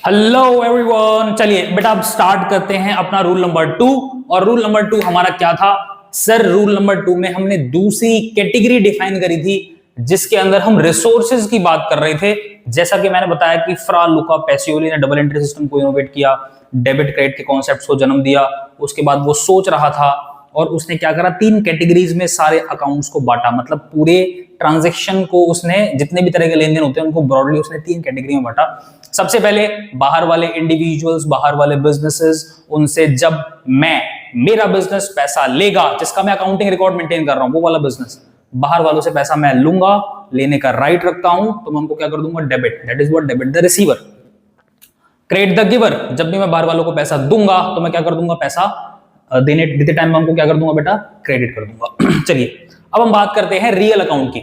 Hello everyone, चलिए बेटा अब स्टार्ट करते हैं अपना रूल नंबर 2। और रूल नंबर 2 हमारा क्या था सर? रूल नंबर 2 में हमने दूसरी कैटेगरी डिफाइन करी थी जिसके अंदर हम रिसोर्सेज की बात कर रहे थे। जैसा कि मैंने बताया कि फ्रा लुका पैसियोली ने डबल एंट्री सिस्टम को इनोवेट किया, डेबिट क्रेडिट के कॉन्सेप्ट्स को जन्म दिया। उसके बाद वो सोच रहा था और उसने क्या करा, 3 कैटेगरीज में सारे अकाउंट्स को बांटा। मतलब पूरे ट्रांजैक्शन को उसने, जितने भी तरह के लेन देन होते हैं उनको ब्रॉडली उसने 3 कैटेगरी में बांटा। सबसे पहले बाहर वाले इंडिविजुअल्स, बाहर वाले बिजनेसेस, उनसे जब मेरा बिजनेस पैसा लेगा, जिसका मैं अकाउंटिंग रिकॉर्ड मेंटेन कर रहा हूं, वो वाला बिजनेस, बाहर वालों से पैसा मैं लूंगा, लेने का राइट रखता हूं, तो मैं उनको क्या कर दूंगा, debit. That is what debit the receiver, credit the giver. जब भी मैं बाहर वालों को पैसा दूंगा तो मैं क्या कर दूंगा, पैसा देते टाइम मैं उनको क्या कर दूंगा बेटा, क्रेडिट कर दूंगा। चलिए अब हम बात करते हैं रियल अकाउंट की,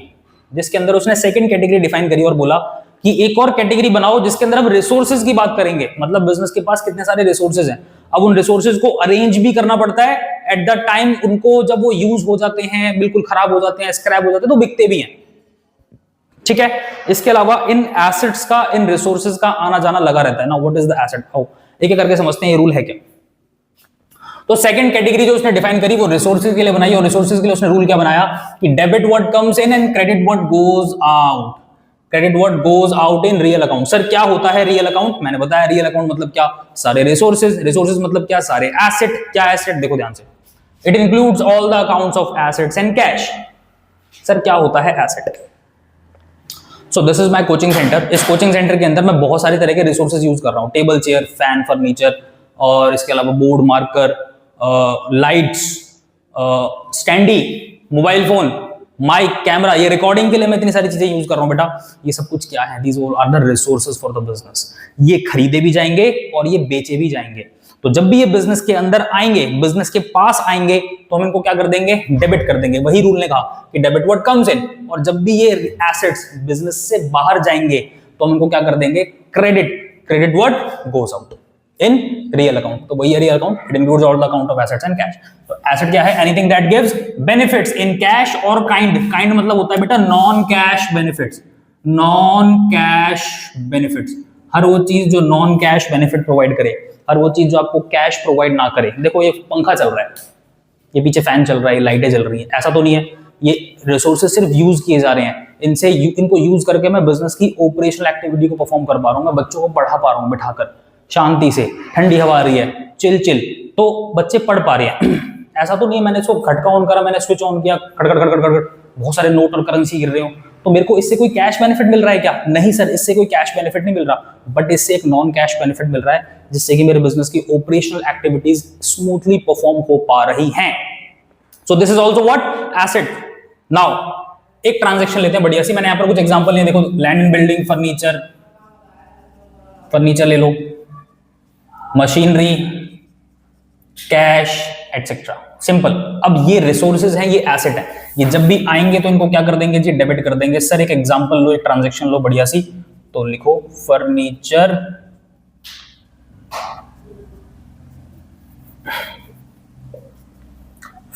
जिसके अंदर उसने सेकंड कैटेगरी डिफाइन करी और बोला कि एक और कैटेगरी बनाओ जिसके अंदर हम रिसोर्सेज की बात करेंगे। मतलब बिजनेस के पास कितने सारे रिसोर्सेज हैं, अब उन रिसोर्सेज को अरेंज भी करना पड़ता है एट द टाइम। उनको जब वो यूज हो जाते हैं, बिल्कुल खराब हो जाते हैं, स्क्रैप हो जाते हैं, तो बिकते भी हैं। ठीक है, इसके अलावा इन एसेट्स का, इन रिसोर्सेज का आना जाना लगा रहता है ना। What is the asset, how, एक एक करके समझते हैं ये रूल है क्या। तो सेकंड कैटेगरी जो उसने डिफाइन करी वो रिसोर्सेज के लिए बनाई, और रिसोर्सेज के लिए उसने रूल क्या बनाया कि debit what comes in and credit what goes out. Credit what goes out in real account. Sir क्या होता है रियल अकाउंट? मैंने बताया रियल अकाउंट मतलब क्या, सारे रिसोर्सेज। रिसोर्सेज मतलब क्या, सारे एसेट। क्या एसेट, देखो ध्यान से, it includes all the accounts of assets and cash. Sir क्या होता है asset? So this is my coaching centre. इस कोचिंग सेंटर के अंदर मैं बहुत सारे तरह के रिसोर्सेज यूज कर रहा हूँ, टेबल, चेयर, फैन, फर्नीचर, और इसके अलावा board, marker, lights, standee, mobile phone, mic, camera. ये रिकॉर्डिंग के लिए मैं इतनी सारी चीजें यूज कर रहा हूं बेटा। ये सब कुछ क्या है, these are the resources for the business. ये खरीदे भी जाएंगे और ये बेचे भी जाएंगे। तो जब भी ये बिजनेस के अंदर आएंगे, बिजनेस के पास आएंगे, तो हम इनको क्या कर देंगे, डेबिट कर देंगे। वही रूल ने कहा कि डेबिट व्हाट कम्स इन। और जब भी ये एसेट्स बिजनेस से बाहर जाएंगे तो हम इनको क्या कर देंगे, credit. Credit what goes out in real account. तो वही है real account, it includes all the account of assets and cash. तो एसेट क्या है, anything that gives benefits in cash और काइंड। काइंड मतलब होता है बेटा non cash benefits. Non cash benefits, हर वो चीज जो नॉन कैश बेनिफिट प्रोवाइड करे, हर वो चीज जो आपको कैश प्रोवाइड ना करे। देखो ये पंखा चल रहा है, ये पीछे फैन चल रहा है, लाइटें जल रही हैं, ऐसा तो नहीं है। ये रिसोर्सेज सिर्फ यूज किए जा रहे हैं, इनको यूज करके मैं बिजनेस की ऑपरेशनल एक्टिविटी को परफॉर्म कर पा रहा हूं, मैं बच्चों को पढ़ा पा रहा हूं बिठाकर शांति से, ठंडी हवा आ रही है, चिल चिल, तो बच्चे पढ़ पा रहे हैं। ऐसा तो नहीं है मैंने इसको खटका ऑन करा, मैंने स्विच ऑन किया, खड़खड़ खड़खड़ खड़खड़, बहुत सारे नोट और करेंसी गिर रहे हो, तो मेरे को इससे कोई कैश बेनिफिट मिल रहा है क्या? नहीं सर, इससे कोई कैश बेनिफिट नहीं मिल रहा, बट इससे एक नॉन कैश बेनिफिट मिल रहा है, जिससे कि मेरे बिजनेस की ऑपरेशनल एक्टिविटीज स्मूथली परफॉर्म हो पा रही हैं। So this is also what, asset. Now एक ट्रांजेक्शन लेते हैं बढ़िया सी, मैंने यहाँ पर कुछ एग्जांपल लिए, देखो लैंड एंड बिल्डिंग, फर्नीचर ले लो, मशीनरी, कैश, एटसेट्रा। सिंपल। अब ये रिसोर्सेज हैं, ये एसेट है, ये जब भी आएंगे तो इनको क्या कर देंगे जी, डेबिट कर देंगे। सर एक एग्जांपल लो, एक ट्रांजैक्शन लो बढ़िया सी, तो लिखो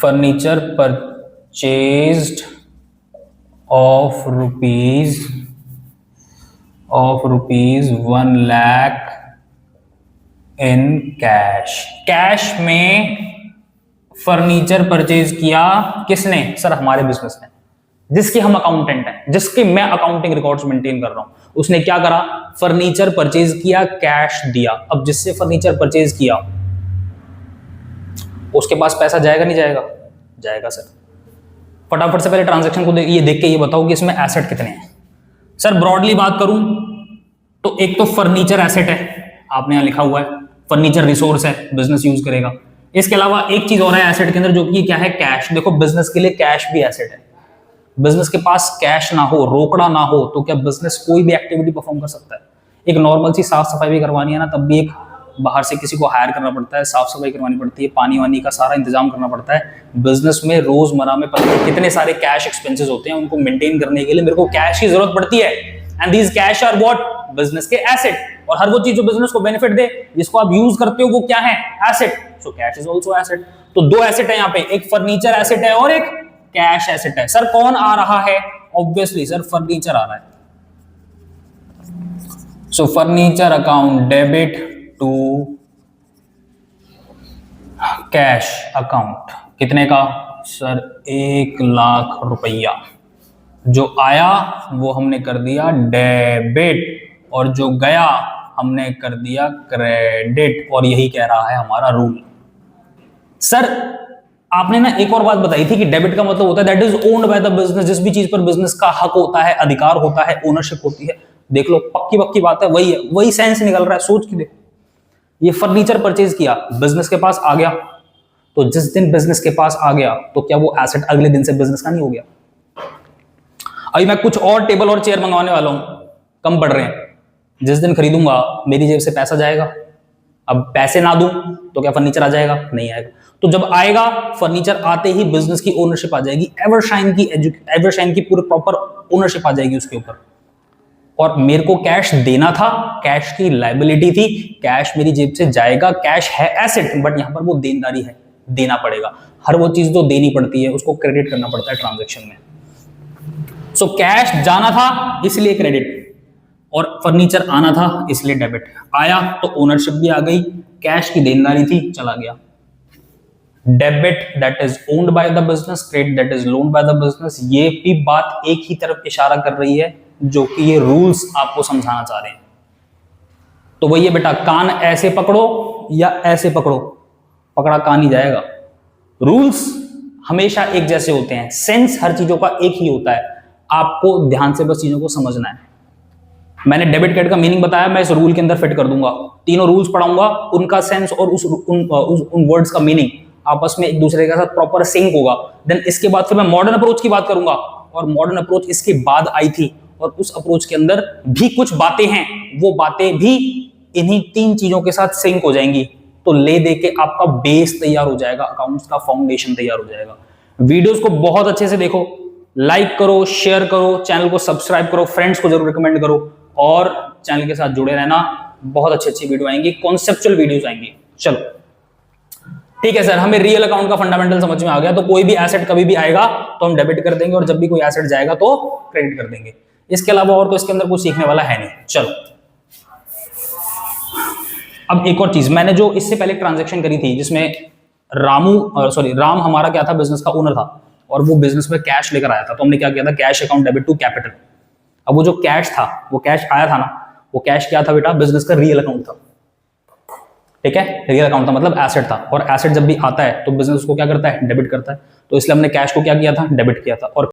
furniture purchased of rupees 1 lakh in cash. Cash में फर्नीचर परचेज किया किसने? सर हमारे बिजनेस ने, जिसके हम अकाउंटेंट हैं, जिसके मैं अकाउंटिंग रिकॉर्ड्स मेंटेन कर रहा हूं। उसने क्या करा, फर्नीचर परचेज किया, कैश दिया। अब जिससे फर्नीचर परचेज किया उसके पास पैसा जाएगा नहीं जाएगा? जाएगा सर। फटाफट से पहले ट्रांजैक्शन को ये देख के ये बताओ कि इसमें एसेट कितने हैं। सर ब्रॉडली बात करूं तो एक तो फर्नीचर एसेट है, आपने यहां लिखा हुआ है, फर्नीचर रिसोर्स है, बिजनेस यूज करेगा। इसके अलावा एक चीज और है एसेट के अंदर, जो कि क्या है, कैश। देखो बिजनेस के लिए कैश भी एसेट है। बिजनेस के पास कैश ना हो, रोकड़ा ना हो, तो क्या बिजनेस कोई भी एक्टिविटी परफॉर्म कर सकता है? एक नॉर्मल सी साफ सफाई भी करवानी है ना, तब भी एक बाहर से किसी को हायर करना पड़ता है, साफ सफाई करवानी पड़ती है, पानी वानी का सारा इंतजाम करना पड़ता है। बिजनेस में रोजमर्रा में पता नहीं कितने सारे कैश एक्सपेंसेस होते हैं, उनको मेंटेन करने के लिए मेरे को कैश की जरूरत पड़ती है। And these cash are what, business के एसेट। और हर वो चीज जो बिजनेस को बेनिफिट दे, जिसको आप यूज करते हो, वो क्या है, asset. So cash is also asset. तो दो एसेट है यहाँ पे, एक फर्नीचर एसेट है और एक कैश एसेट है। सर कौन आ रहा है? ऑब्वियसली सर फर्नीचर आ रहा है। So furniture account debit to cash account, कितने का सर? 1,00,000 रुपया। जो आया वो हमने कर दिया डेबिट और जो गया हमने कर दिया क्रेडिट, और यही कह रहा है हमारा रूल। सर आपने ना एक और बात बताई थी कि डेबिट का मतलब होता है that is owned by the business, जिस भी चीज पर बिजनेस का हक होता है, अधिकार होता है, ओनरशिप होती है। देख लो पक्की पक्की बात है, वही है, वही सेंस निकल रहा है, सोच के देखो। ये फर्नीचर परचेज किया, बिजनेस के पास आ गया, तो जिस दिन बिजनेस के पास आ गया तो क्या वो एसेट अगले दिन से बिजनेस का नहीं हो गया? अभी मैं कुछ और टेबल और चेयर मंगवाने वाला हूं, कम पड़ रहे हैं, जिस दिन खरीदूंगा मेरी जेब से पैसा जाएगा। अब पैसे ना दूं तो क्या फर्नीचर आ जाएगा? नहीं आएगा। तो जब आएगा फर्नीचर, आते ही बिजनेस की ओनरशिप आ जाएगी, एवरशाइन की पूरी प्रॉपर ओनरशिप आ जाएगी उसके ऊपर। और मेरे को कैश देना था, कैश की लायबिलिटी थी, कैश मेरी जेब से जाएगा, कैश है एसेट, बट यहां पर वो देनदारी है, देना पड़ेगा। हर वो चीज जो देनी पड़ती है उसको क्रेडिट करना पड़ता है ट्रांजैक्शन में। सो कैश जाना था इसलिए क्रेडिट, और फर्नीचर आना था इसलिए डेबिट। आया तो ओनरशिप भी आ गई, कैश की देनदारी थी, चला गया। Debit that is owned by the business, credit that is लोन्ड by the business. ये भी बात एक ही तरफ इशारा कर रही है, जो कि ये रूल्स आपको समझाना चाह रहे हैं। तो वही है बेटा, कान ऐसे पकड़ो या ऐसे पकड़ो, पकड़ा कान ही जाएगा। रूल्स हमेशा एक जैसे होते हैं, सेंस हर चीजों का एक ही होता है, आपको ध्यान से बस चीजों को समझना है। मैंने डेबिट क्रेडिट का मीनिंग बताया, मैं इस रूल के अंदर फिट कर दूंगा, तीनों रूल्स पढ़ाऊंगा, उनका सेंस और उन वर्ड्स का मीनिंग आपस में एक दूसरे के साथ प्रॉपर सिंक होगा। देन इसके बाद फिर मैं मॉडर्न अप्रोच की बात करूंगा, और मॉडर्न अप्रोच इसके बाद आई थी, और उस अप्रोच के अंदर भी कुछ बातें हैं, वो बातें भी इन्हीं तीन चीजों के साथ सिंक हो जाएंगी। तो ले दे के आपका बेस तैयार हो जाएगा, अकाउंट्स का फाउंडेशन तैयार हो जाएगा। वीडियोस को बहुत अच्छे से देखो, लाइक करो, शेयर करो, चैनल को सब्सक्राइब करो, फ्रेंड्स को जरूर रिकमेंड करो, और चैनल के साथ जुड़े रहना। बहुत अच्छी अच्छी वीडियो आएंगी, कॉन्सेप्चुअल वीडियोस आएंगी। चलो ठीक है सर, हमें रियल अकाउंट का फंडामेंटल समझ में आ गया। तो कोई भी एसेट कभी भी आएगा तो हम डेबिट कर देंगे, और जब भी कोई एसेट जाएगा तो क्रेडिट कर देंगे। इसके अलावा और तो इसके अंदर कुछ सीखने वाला है नहीं। चलो अब एक और चीज, मैंने जो इससे पहले ट्रांजैक्शन करी थी जिसमें राम हमारा क्या था, बिजनेस का ओनर था, और वो बिजनेस में कैश लेकर आया था। तो हमने क्या किया था, cash account debit to capital. अब वो जो कैश था, वो कैश आया था ना, वो कैश क्या था बेटा, बिजनेस का रियल अकाउंट था। ठीक है, रियल अकाउंट था मतलब एसेट था, और एसेट जब भी आता है तो बिजनेस उसको क्या करता है, डेबिट करता है। तो इसलिए हमने कैश को क्या किया था, डेबिट किया था। और